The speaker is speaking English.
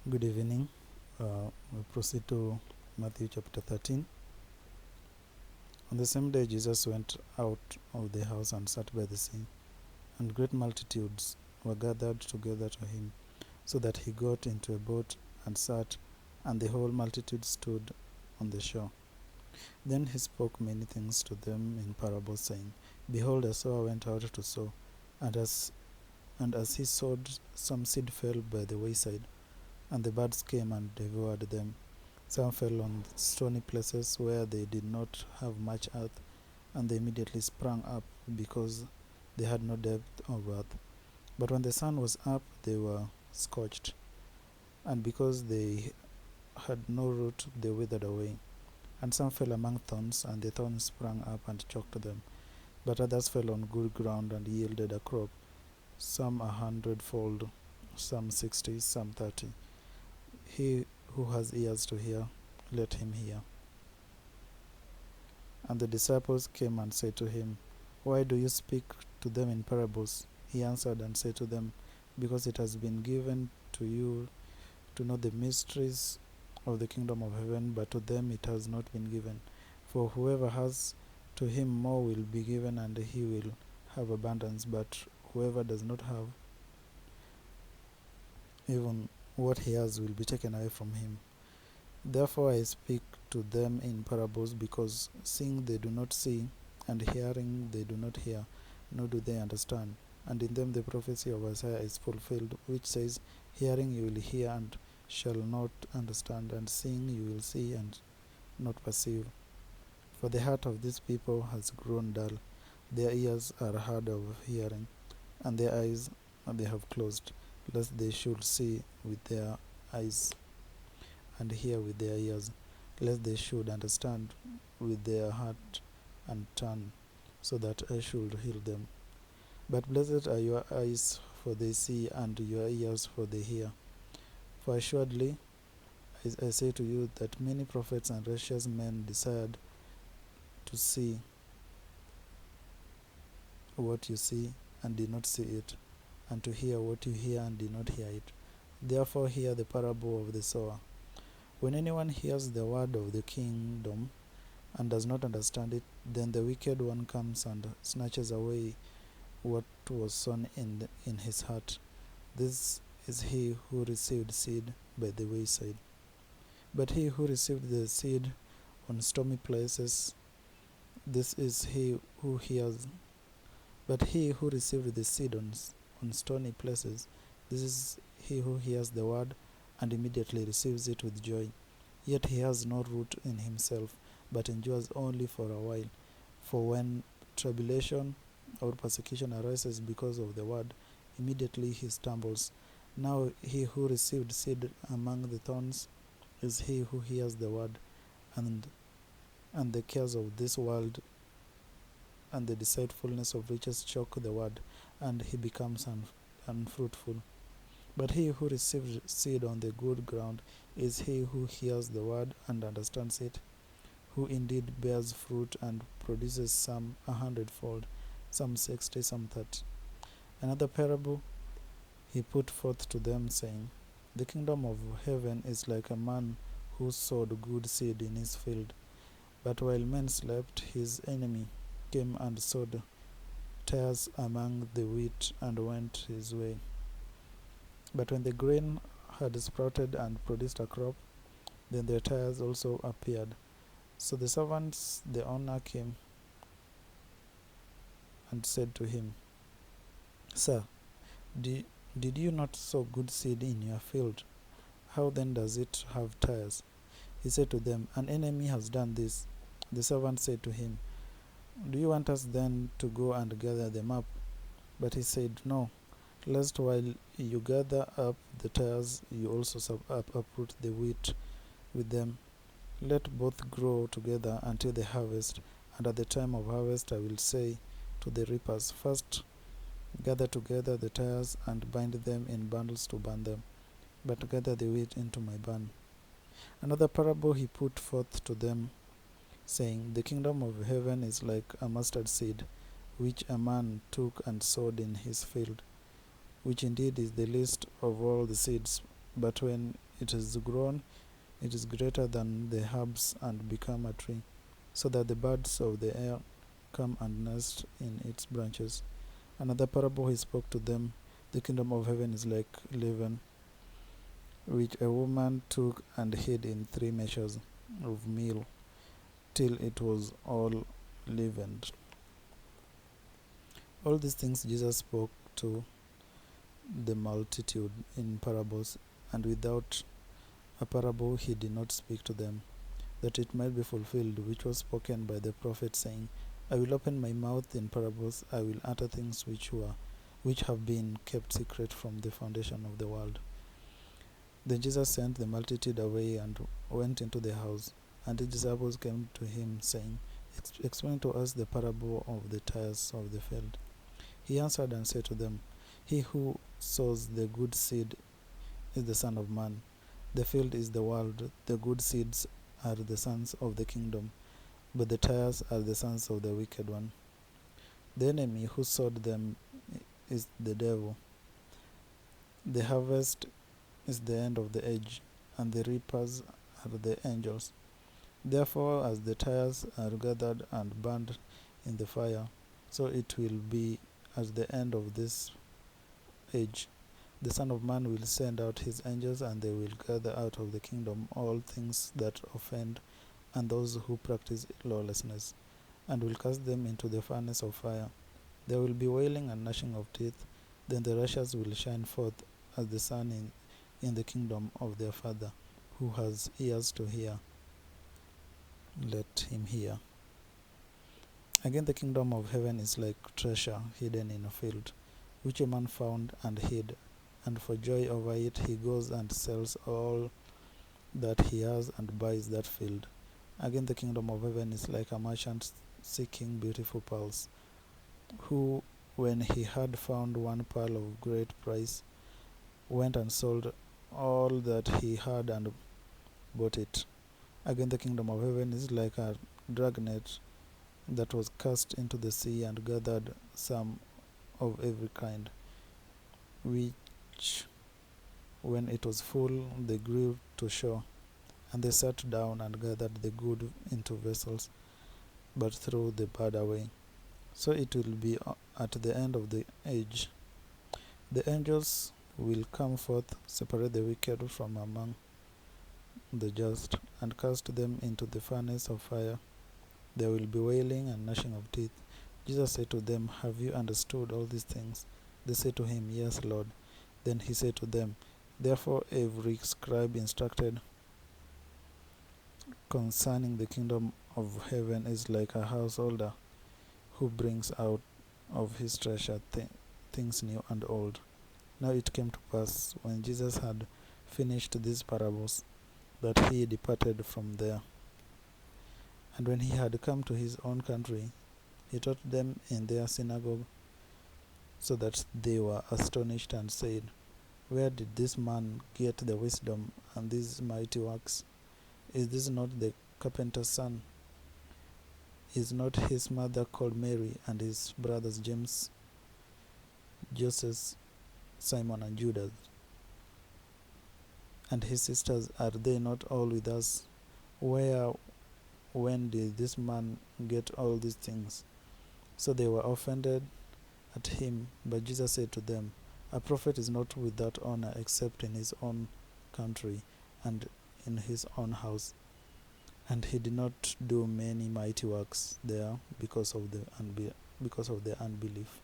Good evening. We proceed to Mathew Chapter 13. On the same day, Jesus went out of the house and sat by the sea, and great multitudes were gathered together to him, so that he got into a boat and sat, and the whole multitude stood on the shore. Then he spoke many things to them in parables, saying, Behold, a sower went out to sow, and as he sowed, some seed fell by the wayside, and the birds came and devoured them. Some fell on stony places where they did not have much earth, and they immediately sprang up, because they had no depth of earth. But when the sun was up, they were scorched, and because they had no root, they withered away. And some fell among thorns, and the thorns sprang up and choked them. But others fell on good ground and yielded a crop, some 100-fold, some 60, some 30. He who has ears to hear, let him hear. And the disciples came and said to him, Why do you speak to them in parables? He answered and said to them, Because it has been given to you to know the mysteries of the kingdom of heaven, but to them it has not been given. For whoever has, to him more will be given, and he will have abundance. But whoever does not have, even what he has will be taken away from him. Therefore I speak to them in parables, because seeing they do not see, and hearing they do not hear, nor do they understand. And in them the prophecy of Isaiah is fulfilled, which says, Hearing you will hear and shall not understand, and seeing you will see and not perceive. For the heart of these people has grown dull, their ears are hard of hearing, and their eyes they have closed, lest they should see with their eyes and hear with their ears, lest they should understand with their heart and turn, so that I should heal them. But blessed are your eyes, for they see, and your ears, for they hear. For assuredly I say to you that many prophets and righteous men desired to see what you see and did not see it, and to hear what you hear and did not hear it. Therefore hear the parable of the sower. When anyone hears the word of the kingdom and does not understand it, then the wicked one comes and snatches away what was sown in his heart. This is he who received seed by the wayside. But he who received the seed on stormy places, this is he who hears. But he who received the seed on stony places, this is he who hears the word and immediately receives it with joy. Yet he has no root in himself, but endures only for a while. For when tribulation or persecution arises because of the word, immediately he stumbles. Now he who received seed among the thorns is he who hears the word, and the cares of this world and the deceitfulness of riches choke the word, and he becomes unfruitful. But he who received seed on the good ground is he who hears the word and understands it, who indeed bears fruit and produces some 100-fold, some 60, some 30. Another parable he put forth to them, saying, The kingdom of heaven is like a man who sowed good seed in his field. But while men slept, his enemy came and sowed tares among the wheat and went his way. But when the grain had sprouted and produced a crop, then the tares also appeared. So the servants, the owner, came and said to him, Sir, did you not sow good seed in your field? How then does it have tares? He said to them, An enemy has done this. The servant said to him, Do you want us then to go and gather them up? But he said, No, lest while you gather up the tares, you also uproot the wheat with them. Let both grow together until the harvest, and at the time of harvest I will say to the reapers, First gather together the tares and bind them in bundles to burn them, but gather the wheat into my barn. Another parable he put forth to them, saying, The kingdom of heaven is like a mustard seed, which a man took and sowed in his field, which indeed is the least of all the seeds, but when it is grown, it is greater than the herbs and become a tree, so that the birds of the air come and nest in its branches. Another parable he spoke to them, the kingdom of heaven is like leaven, which a woman took and hid in 3 measures of meal, till it was all leavened. All these things Jesus spoke to the multitude in parables, and without a parable he did not speak to them, that it might be fulfilled which was spoken by the prophet, saying, I will open my mouth in parables, I will utter things which have been kept secret from the foundation of the world. Then Jesus sent the multitude away and went into the house, and the disciples came to him, saying, Explain to us the parable of the tares of the field. He answered and said to them, He who sows the good seed is the Son of Man. The field is the world. The good seeds are the sons of the kingdom, but the tares are the sons of the wicked one. The enemy who sowed them is the devil. The harvest is the end of the age, and the reapers are the angels. Therefore, as the tares are gathered and burned in the fire, so it will be at the end of this age. The Son of Man will send out his angels, and they will gather out of the kingdom all things that offend and those who practice lawlessness, and will cast them into the furnace of fire. There will be wailing and gnashing of teeth. Then the righteous will shine forth as the sun in the kingdom of their Father. Who has ears to hear, let him hear. Again, the kingdom of heaven is like treasure hidden in a field, which a man found and hid, and for joy over it he goes and sells all that he has and buys that field. Again, the kingdom of heaven is like a merchant seeking beautiful pearls, who, when he had found one pearl of great price, went and sold all that he had and bought it. Again, the kingdom of heaven is like a dragnet that was cast into the sea and gathered some of every kind, which, when it was full, they grew to shore, and they sat down and gathered the good into vessels, but threw the bad away. So it will be at the end of the age. The angels will come forth, separate the wicked from among the just, and cast them into the furnace of fire. There will be wailing and gnashing of teeth. Jesus said to them, Have you understood all these things? They said to him, Yes, Lord. Then he said to them, Therefore every scribe instructed concerning the kingdom of heaven is like a householder who brings out of his treasure things new and old. Now it came to pass, when Jesus had finished these parables, that he departed from there. And when he had come to his own country, he taught them in their synagogue, so that they were astonished and said, Where did this man get the wisdom and these mighty works? Is this not the carpenter's son? Is not his mother called Mary, and his brothers James, Joseph, Simon, and Judas? And his sisters, are they not all with us? When did this man get all these things? So they were offended at him, but Jesus said to them, A prophet is not without honor except in his own country and in his own house. And he did not do many mighty works there because of their unbelief.